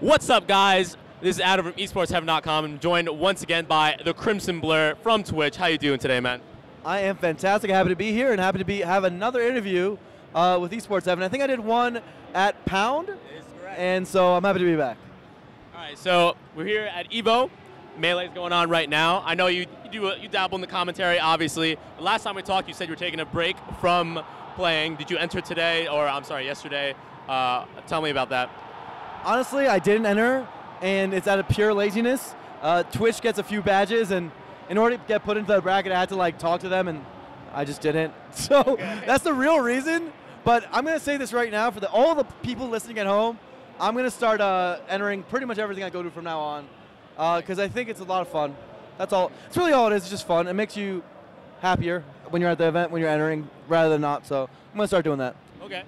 What's up, guys? This is Adam from esportsheaven.com. I'm joined once again by the CrimsonBlur from Twitch. How you doing today, man? I am fantastic. Happy to be here and happy to have another interview with Esports Heaven. I think I did one at Pound, and so I'm happy to be back. All right, so we're here at EVO. Melee's going on right now. I know you dabble in the commentary, obviously. The last time we talked, you said you were taking a break from playing. Did you enter today, or I'm sorry, yesterday? Tell me about that. Honestly, I didn't enter, and it's out of pure laziness. Twitch gets a few badges, and in order to get put into the bracket, I had to talk to them, and I just didn't. So that's the real reason. But I'm going to say this right now for all the people listening at home. I'm going to start entering pretty much everything I go to from now on, because I think it's a lot of fun. That's all. It's really all it is. It's just fun. It makes you happier when you're at the event, when you're entering, rather than not. So I'm going to start doing that. Okay.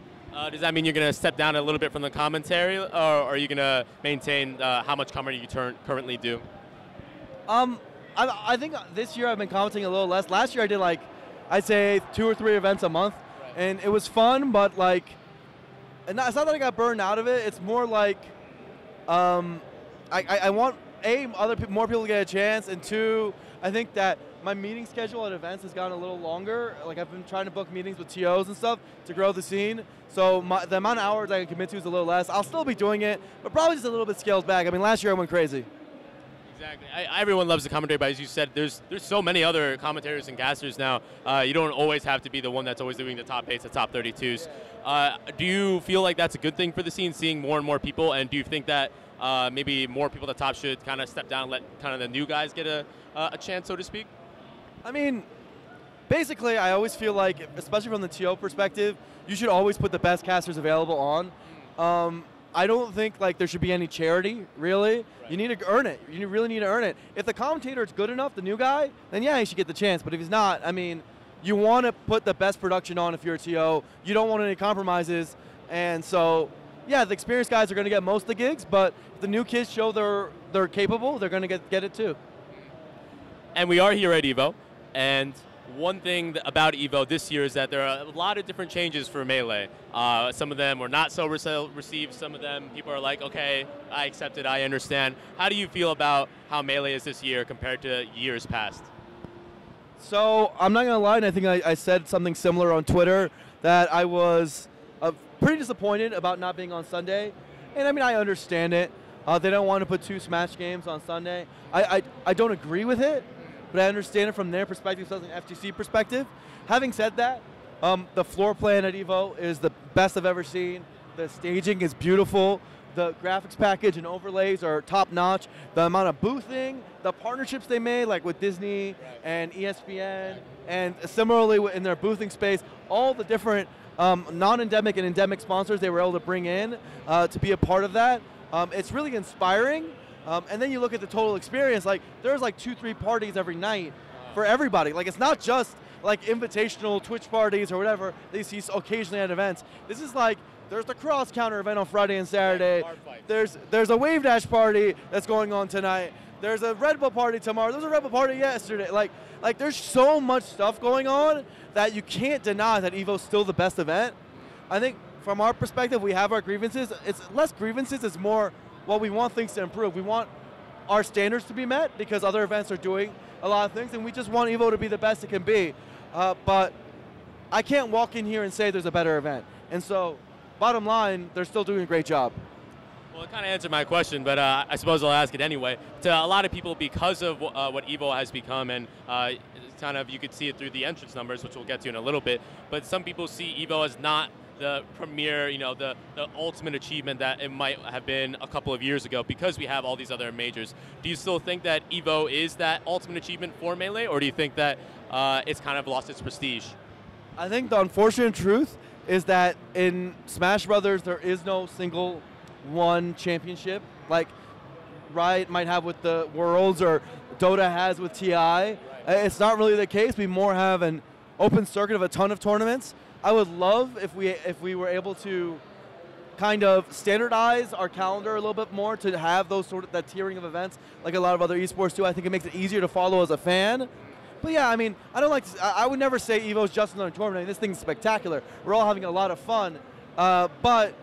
Does that mean you're going to step down a little bit from the commentary, or are you going to maintain how much commentary you currently do? I think this year I've been commenting a little less. Last year I did I'd say 2 or 3 events a month, right. And it was fun, but it's not that I got burned out of it. It's more I want more people to get a chance, and 2, I think that my meeting schedule at events has gotten a little longer. I've been trying to book meetings with TOs and stuff to grow the scene. So the amount of hours I can commit to is a little less. I'll still be doing it, but probably just a little bit scaled back. I mean, last year I went crazy. Exactly. Everyone loves the commentary, but as you said, there's so many other commentators and casters now. You don't always have to be the one that's always doing the top 8s, the top 32s. Do you feel like that's a good thing for the scene, seeing more and more people? And do you think that maybe more people at the top should kind of step down and let kind of the new guys get a chance, so to speak? I mean, basically, I always feel like, especially from the TO perspective, you should always put the best casters available on. I don't think there should be any charity, really. Right. You need to earn it. You really need to earn it. If the commentator is good enough, the new guy, then yeah, he should get the chance. But if he's not, I mean, you want to put the best production on if you're a TO. You don't want any compromises. And so, yeah, the experienced guys are going to get most of the gigs, but if the new kids show they're capable, they're going to get it too. And we are here at EVO, and one thing about EVO this year is that there are a lot of different changes for Melee. Some of them were not so received. Some of them, people are like, okay, I accept it, I understand. How do you feel about how Melee is this year compared to years past? So I'm not going to lie, and I think I said something similar on Twitter, that I was pretty disappointed about not being on Sunday. And I mean, I understand it. They don't want to put 2 Smash games on Sunday. I don't agree with it, but I understand it from their perspective, so an FGC perspective. Having said that, the floor plan at EVO is the best I've ever seen. The staging is beautiful. The graphics package and overlays are top-notch. The amount of boothing, the partnerships they made, like with Disney and ESPN, and similarly in their boothing space, all the different non-endemic and endemic sponsors they were able to bring in to be a part of that. It's really inspiring. And then you look at the total experience, there's 2-3 parties every night for everybody. It's not just invitational Twitch parties or whatever they see occasionally at events. This is there's the cross counter event on Friday and Saturday. There's a Wave Dash party that's going on tonight. There's a Red Bull party tomorrow. There was a Red Bull party yesterday. There's so much stuff going on that you can't deny that EVO's still the best event. I think from our perspective, we have our grievances. It's less grievances, it's more, well, we want things to improve. We want our standards to be met because other events are doing a lot of things, and we just want EVO to be the best it can be. But I can't walk in here and say there's a better event. And so, bottom line, they're still doing a great job. Well, it kind of answered my question, but I suppose I'll ask it anyway. To a lot of people, because of what EVO has become, and kind of you could see it through the entrance numbers, which we'll get to in a little bit, but some people see EVO as not the premier, the ultimate achievement that it might have been a couple of years ago because we have all these other majors. Do you still think that EVO is that ultimate achievement for Melee, or do you think that it's kind of lost its prestige? I think the unfortunate truth is that in Smash Brothers, there is no single one championship like Riot might have with the Worlds or Dota has with TI. Right. It's not really the case. We more have an open circuit of a ton of tournaments. I would love if we were able to kind of standardize our calendar a little bit more to have that tiering of events like a lot of other esports do. I think it makes it easier to follow as a fan. But yeah, I mean, I would never say EVO's just another tournament. I mean, this thing's spectacular. We're all having a lot of fun. But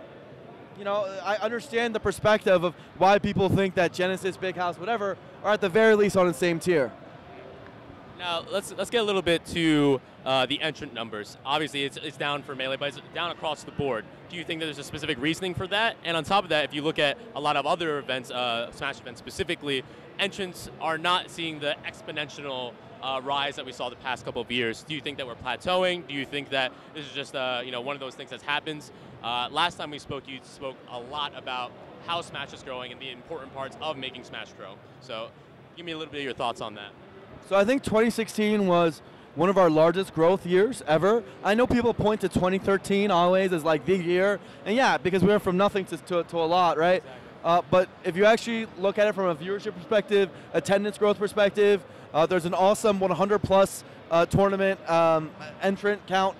you know, I understand the perspective of why people think that Genesis, Big House, whatever, are at the very least on the same tier. Now let's get a little bit to the entrant numbers. Obviously, it's down for Melee, but it's down across the board. Do you think that there's a specific reasoning for that? And on top of that, if you look at a lot of other events, Smash events specifically, entrants are not seeing the exponential rise that we saw the past couple of years. Do you think that we're plateauing? Do you think that this is just you know, one of those things that happens? Last time we spoke, you spoke a lot about how Smash is growing and the important parts of making Smash grow. So give me a little bit of your thoughts on that. So I think 2016 was one of our largest growth years ever. I know people point to 2013 always as like the year, and yeah, because we went from nothing to a lot, right? Exactly. But if you actually look at it from a viewership perspective, attendance growth perspective, there's an awesome 100+ tournament entrant count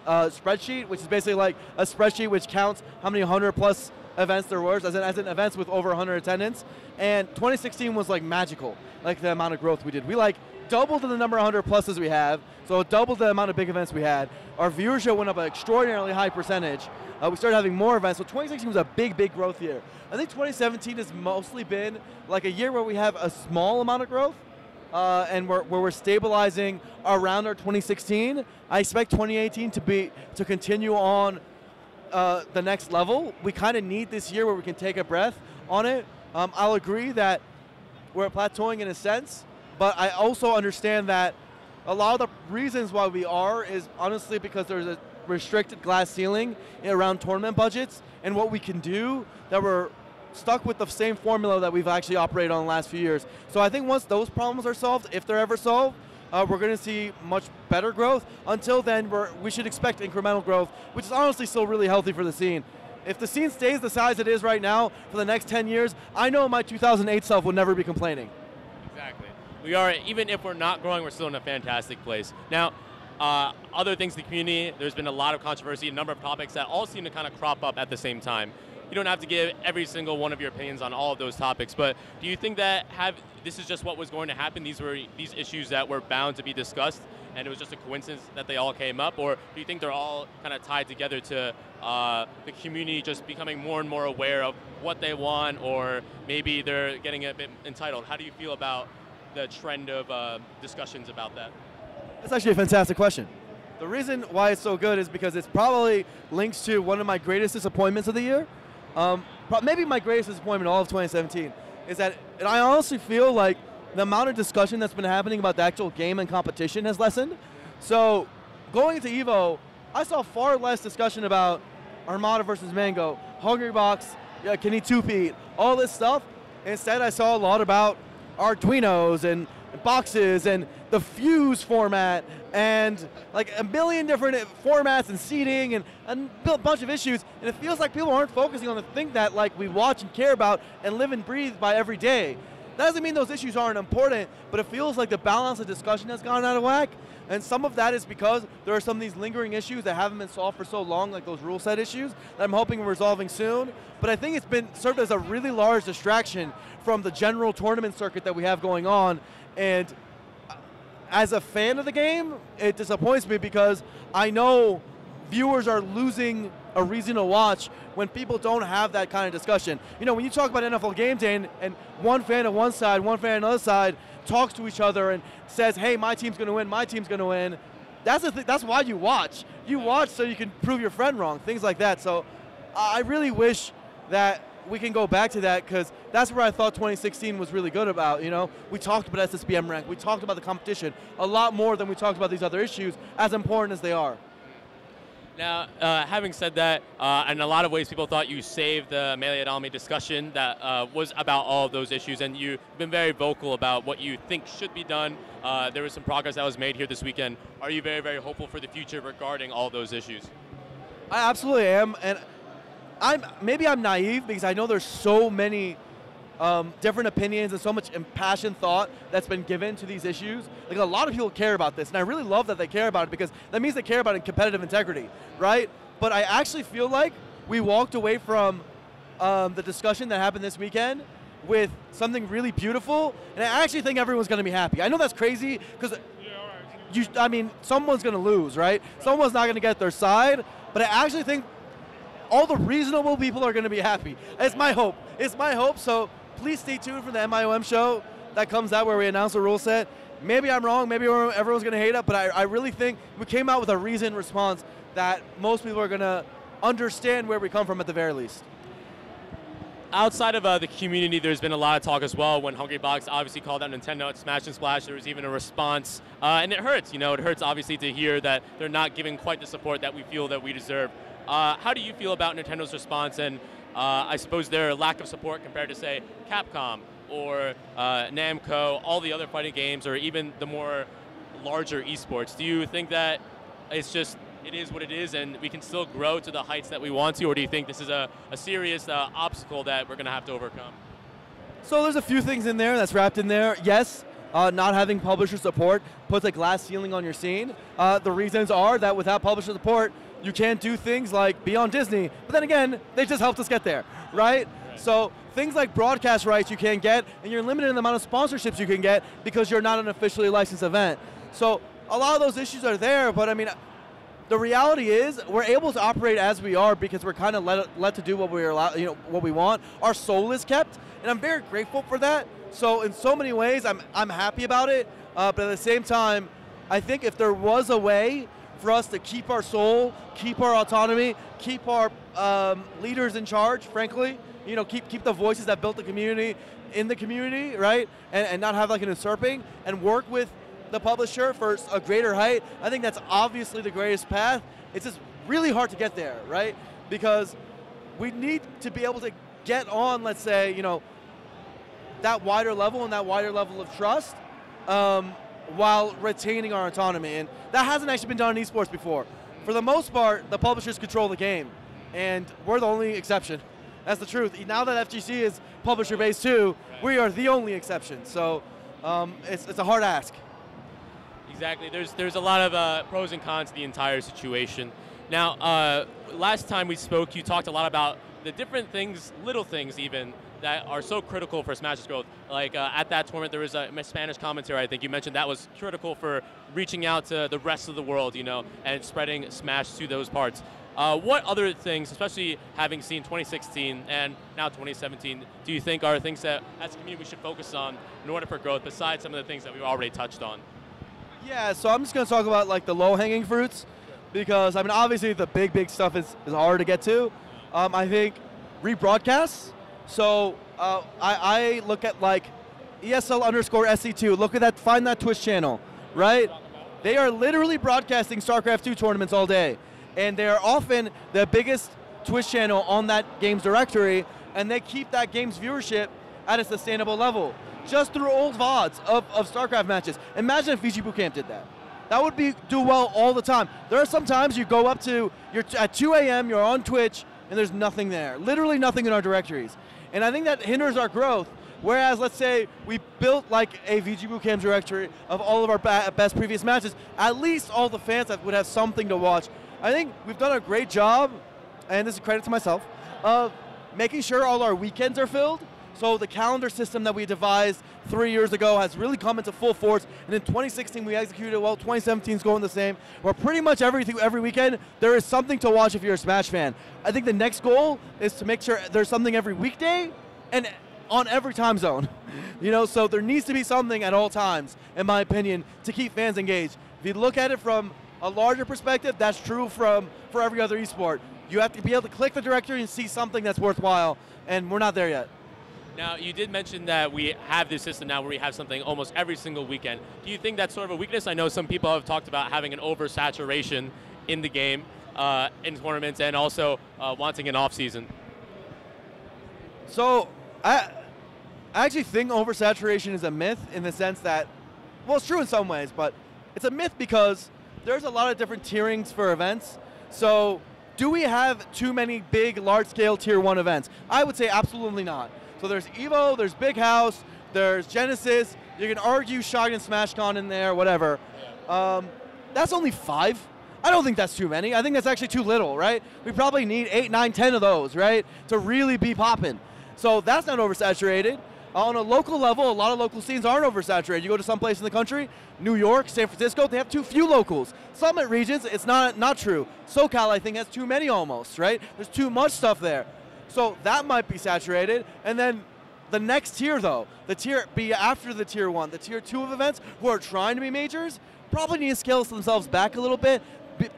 spreadsheet, which is basically like a spreadsheet which counts how many 100+ events there was, as in events with over 100 attendance. And 2016 was like magical, like the amount of growth we did. We like doubled the number of 100+ we have, so doubled the amount of big events we had. Our viewership went up an extraordinarily high percentage. We started having more events, so 2016 was a big, big growth year. I think 2017 has mostly been like a year where we have a small amount of growth, and where we're stabilizing around our 2016. I expect 2018 to continue on the next level. We kind of need this year where we can take a breath on it. I'll agree that we're plateauing in a sense, but I also understand that a lot of the reasons why we are is honestly because there's a restricted glass ceiling around tournament budgets and what we can do, that we're stuck with the same formula that we've actually operated on the last few years. So I think once those problems are solved, if they're ever solved, we're going to see much better growth. Until then, we should expect incremental growth, which is honestly still really healthy for the scene. If the scene stays the size it is right now for the next 10 years, I know my 2008 self would never be complaining. Exactly. We are, even if we're not growing, we're still in a fantastic place. Now, other things in the community, there's been a lot of controversy, a number of topics that all seem to kind of crop up at the same time. You don't have to give every single one of your opinions on all of those topics, but do you think that this is just what was going to happen? These were these issues that were bound to be discussed, and it was just a coincidence that they all came up? Or do you think they're all kind of tied together to the community just becoming more and more aware of what they want, or maybe they're getting a bit entitled? How do you feel about the trend of discussions about that? That's actually a fantastic question. The reason why it's so good is because it's probably links to one of my greatest disappointments of the year. Maybe my greatest disappointment in all of 2017 is that, and I honestly feel like the amount of discussion that's been happening about the actual game and competition has lessened. So going into EVO, I saw far less discussion about Armada versus Mango, Hungrybox, Kenny 2-Pete, all this stuff. Instead, I saw a lot about Arduinos and boxes and the Fuse format and like a million different formats and seating and a bunch of issues, and it feels like people aren't focusing on the thing that like we watch and care about and live and breathe by every day. That doesn't mean those issues aren't important, but it feels like the balance of discussion has gone out of whack, and some of that is because there are some of these lingering issues that haven't been solved for so long, like those rule set issues that I'm hoping we're resolving soon. But I think it's been served as a really large distraction from the general tournament circuit that we have going on. And as a fan of the game, it disappoints me because I know viewers are losing a reason to watch when people don't have that kind of discussion. You know, when you talk about NFL Game Day and one fan on one side, one fan on the other side talks to each other and says, hey, my team's going to win, my team's going to win, that's why you watch. You watch so you can prove your friend wrong, things like that. So I really wish that we can go back to that, because that's where I thought 2016 was really good about. You know, we talked about SSBM rank, we talked about the competition a lot more than we talked about these other issues, as important as they are. Now, having said that, in a lot of ways people thought you saved the Melee Adalmi discussion that was about all of those issues, and you've been very vocal about what you think should be done. There was some progress that was made here this weekend. Are you very, very hopeful for the future regarding all those issues? I absolutely am, and maybe I'm naive because I know there's so many different opinions and so much impassioned thought that's been given to these issues. Like, a lot of people care about this, and I really love that they care about it, because that means they care about competitive integrity, right? But I actually feel like we walked away from the discussion that happened this weekend with something really beautiful, and I actually think everyone's going to be happy. I know that's crazy because, I mean, someone's going to lose, right? Someone's not going to get their side, but I actually think all the reasonable people are going to be happy. It's my hope. It's my hope. So please stay tuned for the MIOM show that comes out where we announce the rule set. Maybe I'm wrong. Maybe everyone's going to hate it, but I really think we came out with a reasoned response that most people are going to understand where we come from at the very least. Outside of the community, there's been a lot of talk as well. When Hungrybox obviously called out Nintendo at Smash and Splash, there was even a response, and it hurts. You know, it hurts obviously to hear that they're not giving quite the support that we feel that we deserve. How do you feel about Nintendo's response and I suppose their lack of support compared to, say, Capcom or Namco, all the other fighting games, or even the more larger esports? Do you think that it's just it is what it is and we can still grow to the heights that we want to, or do you think this is a serious obstacle that we're going to have to overcome? So there's a few things in there that's wrapped in there. Yes, not having publisher support puts a glass ceiling on your scene. The reasons are that without publisher support, you can't do things like be on Disney. But then again, they just helped us get there, right? So things like broadcast rights you can't get, and you're limited in the amount of sponsorships you can get because you're not an officially licensed event. So a lot of those issues are there, but I mean, the reality is we're able to operate as we are because we're kind of let to do what we're allowed, what we want. Our soul is kept, and I'm very grateful for that. So in so many ways, I'm happy about it. But at the same time, I think if there was a way for us to keep our soul, keep our autonomy, keep our leaders in charge, frankly, keep the voices that built the community in the community, right? And not have like an usurping, and work with the publisher for a greater height. I think that's obviously the greatest path. It's just really hard to get there, right? Because we need to be able to get on, let's say, that wider level and that wider level of trust while retaining our autonomy. And that hasn't actually been done in esports before. For the most part, the publishers control the game, and we're the only exception. That's the truth. Now that FGC is publisher-based too, we are the only exception. So it's a hard ask. Exactly. There's a lot of pros and cons to the entire situation. Now, last time we spoke, you talked a lot about the different things, little things even, that are so critical for Smash's growth. Like at that tournament, there was a Spanish commentary. I think you mentioned that was critical for reaching out to the rest of the world, and spreading Smash to those parts. What other things, especially having seen 2016 and now 2017, do you think are things that as a community we should focus on in order for growth, besides some of the things that we've already touched on? Yeah, so I'm just going to talk about like the low-hanging fruits, because I mean obviously the big stuff is hard to get to. I think rebroadcasts. So I look at like ESL_SC2. Look at that. Find that Twitch channel, right? They are literally broadcasting StarCraft 2 tournaments all day, and they are often the biggest Twitch channel on that game's directory, and they keep that game's viewership at a sustainable level just through old VODs of StarCraft matches. Imagine if VG Bootcamp did that. That would do well all the time. There are some times you go up to, you're at 2 a.m., you're on Twitch, and there's nothing there. Literally nothing in our directories. And I think that hinders our growth. Whereas, let's say we built like a VG Bootcamp directory of all of our best previous matches, at least all the fans that would have something to watch. I think we've done a great job, and this is credit to myself, of making sure all our weekends are filled. So the calendar system that we devised 3 years ago has really come into full force. And in 2016, we executed well. 2017 is going the same. Where pretty much every weekend, there is something to watch if you're a Smash fan. I think the next goal is to make sure there's something every weekday and on every time zone. So there needs to be something at all times, in my opinion, to keep fans engaged. If you look at it from a larger perspective, that's true for every other esport. You have to be able to click the directory and see something that's worthwhile, and we're not there yet. Now, you did mention that we have this system now where we have something almost every single weekend. Do you think that's sort of a weakness? I know some people have talked about having an oversaturation in the game, in tournaments, and also wanting an off-season. So, I actually think oversaturation is a myth in the sense that, well, it's true in some ways, but it's a myth because there's a lot of different tierings for events. So, do we have too many big, large-scale Tier 1 events? I would say absolutely not. So there's EVO, there's Big House, there's Genesis. You can argue Shogun and SmashCon in there, whatever. That's only 5. I don't think that's too many. I think that's actually too little, right? We probably need 8, 9, 10 of those, right, to really be popping. So that's not oversaturated. On a local level, a lot of local scenes aren't oversaturated. You go to some place in the country, New York, San Francisco, they have too few locals. Summit regions, it's not true. SoCal, I think, has too many almost, right? There's too much stuff there. So that might be saturated. And then the next tier, though, the tier be after the tier 1, the tier 2 of events who are trying to be majors, probably need to scale themselves back a little bit,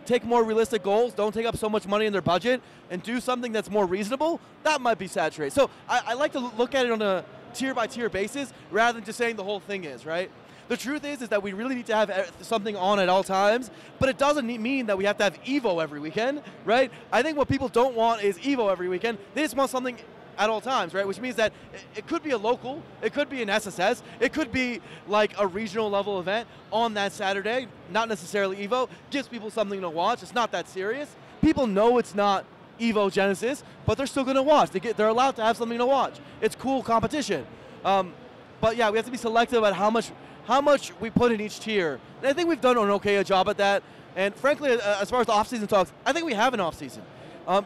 take more realistic goals, don't take up so much money in their budget, and do something that's more reasonable. That might be saturated. So I like to look at it on a tier by tier basis rather than just saying the whole thing is, right? The truth is that we really need to have something on at all times, but it doesn't mean that we have to have EVO every weekend, right? I think what people don't want is EVO every weekend. They just want something at all times, right? Which means that it could be a local, it could be an SSS, it could be like a regional level event on that Saturday, not necessarily EVO, gives people something to watch. It's not that serious. People know it's not EVO Genesis, but they're still going to watch. They're allowed to have something to watch. It's cool competition. But yeah, we have to be selective about how much we put in each tier. And I think we've done an okay job at that. And frankly, as far as the off-season talks, I think we have an off-season.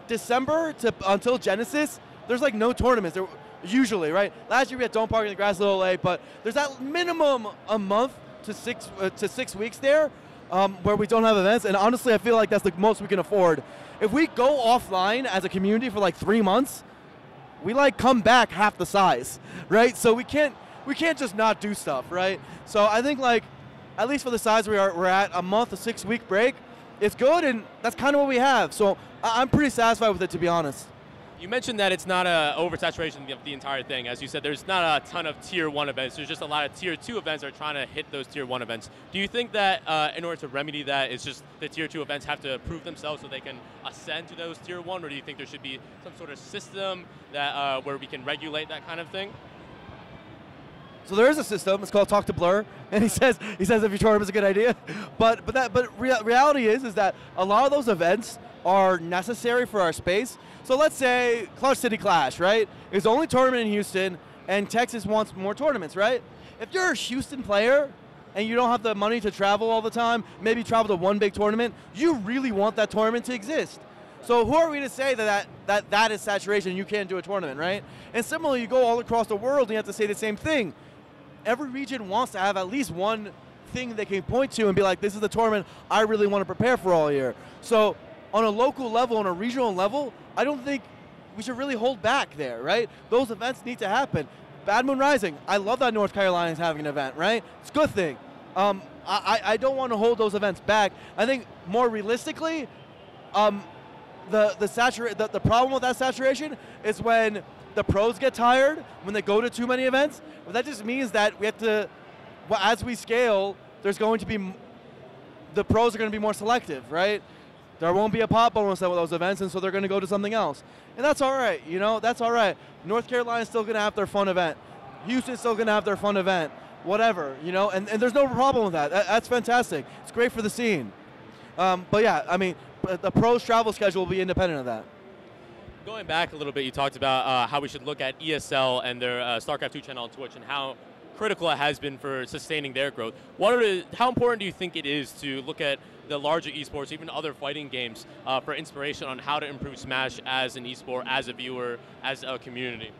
December until Genesis, there's like no tournaments. There, usually, right? Last year we had Dome Park in the Grass Little A, but there's that minimum a month to 6 weeks there where we don't have events. And honestly, I feel like that's the most we can afford. If we go offline as a community for like 3 months, we like come back half the size, right? So we can't just not do stuff, right? So I think like, at least for the size we're at, a month, a 6 week break, it's good, and that's kind of what we have. So I'm pretty satisfied with it, to be honest. You mentioned that it's not a oversaturation of the entire thing. As you said, there's not a ton of tier 1 events. There's just a lot of tier 2 events that are trying to hit those tier 1 events. Do you think that in order to remedy that, it's just the tier 2 events have to prove themselves so they can ascend to those tier 1, or do you think there should be some sort of system that where we can regulate that kind of thing? So there is a system. It's called Talk to Blur, and he says if your tournament is a good idea. But reality is that a lot of those events are necessary for our space. So let's say Clutch City Clash, right? It's the only tournament in Houston, and Texas wants more tournaments, right? If you're a Houston player and you don't have the money to travel all the time, maybe travel to one big tournament, you really want that tournament to exist. So who are we to say that is saturation and you can't do a tournament, right? And similarly, you go all across the world and you have to say the same thing. Every region wants to have at least one thing they can point to and be like, this is the tournament I really want to prepare for all year. So on a local level, on a regional level, I don't think we should really hold back there, right? Those events need to happen. Bad Moon Rising, I love that North Carolina is having an event, right? It's a good thing. I don't want to hold those events back. I think more realistically, the problem with that saturation is when the pros get tired, when they go to too many events. But that just means that we have to, as we scale, there's going to be, the pros are going to be more selective, right? There won't be a pop bonus at those events, and so they're going to go to something else. And that's all right, you know, that's all right. North Carolina's still going to have their fun event. Houston's still going to have their fun event. Whatever, you know, and there's no problem with that. That's fantastic. It's great for the scene. But yeah, I mean, the pros' travel schedule will be independent of that. Going back a little bit, you talked about how we should look at ESL and their StarCraft 2 channel on Twitch and how critical it has been for sustaining their growth. How important do you think it is to look at the larger esports, even other fighting games, for inspiration on how to improve Smash as an esport, as a viewer, as a community?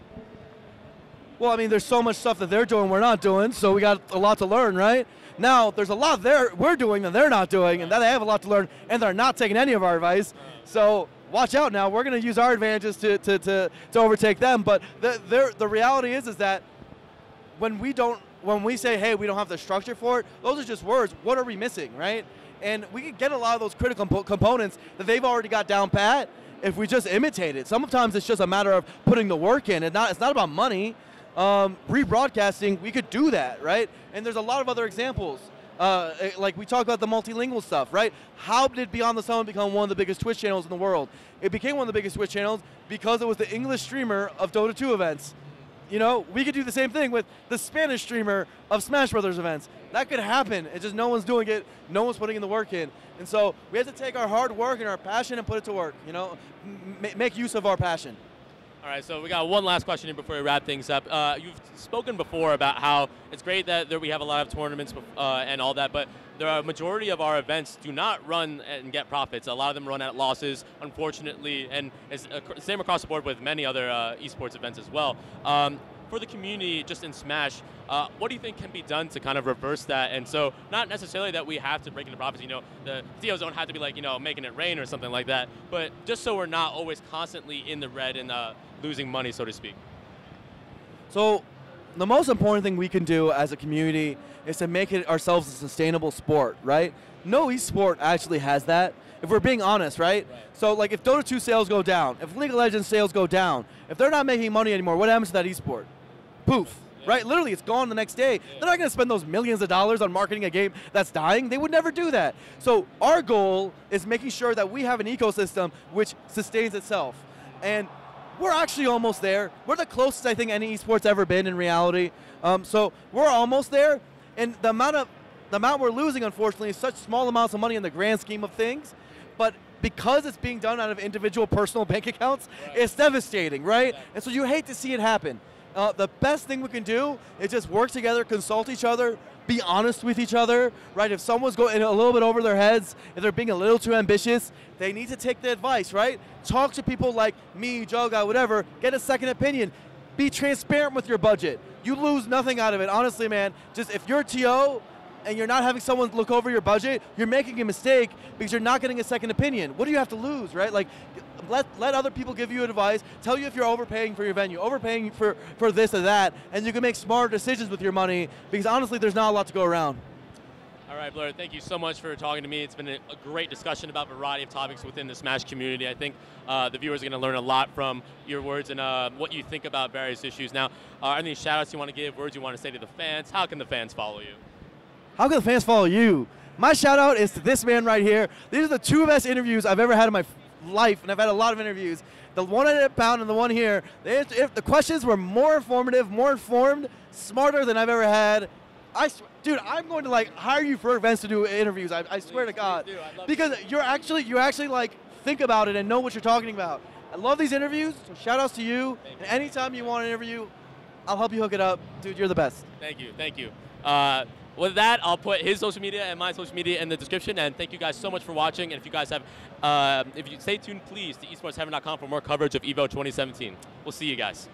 Well, I mean, there's so much stuff that they're doing we're not doing, so we got a lot to learn, right? Now, there's a lot we're doing that they're not doing, and that they have a lot to learn, and they're not taking any of our advice. So watch out now. We're going to use our advantages to overtake them. But the reality is that when we say, hey, we don't have the structure for it, those are just words. What are we missing, right? And we could get a lot of those critical components that they've already got down pat if we just imitate it. Sometimes it's just a matter of putting the work in. It's not about money. Rebroadcasting, we could do that, right? And there's a lot of other examples. Like we talked about the multilingual stuff, right? How did Beyond the Sun become one of the biggest Twitch channels in the world? It became one of the biggest Twitch channels because it was the English streamer of Dota 2 events. You know, we could do the same thing with the Spanish streamer of Smash Brothers events. That could happen. It's just no one's doing it. No one's putting in the work in. And so we have to take our hard work and our passion and put it to work, you know? Make use of our passion. All right, so we got one last question here before we wrap things up. You've spoken before about how it's great that we have a lot of tournaments and all that, but the majority of our events do not run and get profits. A lot of them run at losses, unfortunately, and it's same across the board with many other esports events as well. for the community, just in Smash, what do you think can be done to kind of reverse that? And so, not necessarily that we have to break into profits. You know, the CEOs don't have to be like, you know, making it rain or something like that. But just so we're not always constantly in the red and losing money, so to speak. So, the most important thing we can do as a community is to make it ourselves a sustainable sport, right? No esport actually has that, if we're being honest, right? So, like, if Dota 2 sales go down, if League of Legends sales go down, if they're not making money anymore, what happens to that esport? Poof, right? Literally, it's gone the next day. They're not going to spend those millions of dollars on marketing a game that's dying. They would never do that. So, our goal is making sure that we have an ecosystem which sustains itself. And we're actually almost there. We're the closest I think any esport's ever been in reality. So we're almost there, and the amount we're losing, unfortunately, is such small amounts of money in the grand scheme of things. But because it's being done out of individual personal bank accounts, it's devastating, right? And so you hate to see it happen. The best thing we can do is just work together, consult each other, be honest with each other, right? If someone's going a little bit over their heads, if they're being a little too ambitious, they need to take the advice, right? Talk to people like me, Joga, whatever, get a second opinion. Be transparent with your budget. You lose nothing out of it. Honestly, man, just if you're a TO and you're not having someone look over your budget, you're making a mistake because you're not getting a second opinion. What do you have to lose, right? Like, let other people give you advice, tell you if you're overpaying for your venue, overpaying for this or that, and you can make smarter decisions with your money because honestly, there's not a lot to go around. All right, Blur, thank you so much for talking to me. It's been a great discussion about a variety of topics within the Smash community. I think the viewers are going to learn a lot from your words and what you think about various issues. Now, any shout-outs you want to give, words you want to say to the fans? How can the fans follow you? How can the fans follow you? My shout-out is to this man right here. These are the two best interviews I've ever had in my life, and I've had a lot of interviews. The one at Pound and the one here, the questions were more informative, more informed, smarter than I've ever had. Dude, I'm going to like hire you for events to do interviews. I swear to God, because you actually like think about it and know what you're talking about. I love these interviews. So shout outs to you. And anytime you want an interview, I'll help you hook it up, dude. You're the best. Thank you, thank you. With that, I'll put his social media and my social media in the description. And thank you guys so much for watching. And if you guys have, if you stay tuned, please to esportsheaven.com for more coverage of EVO 2017. We'll see you guys.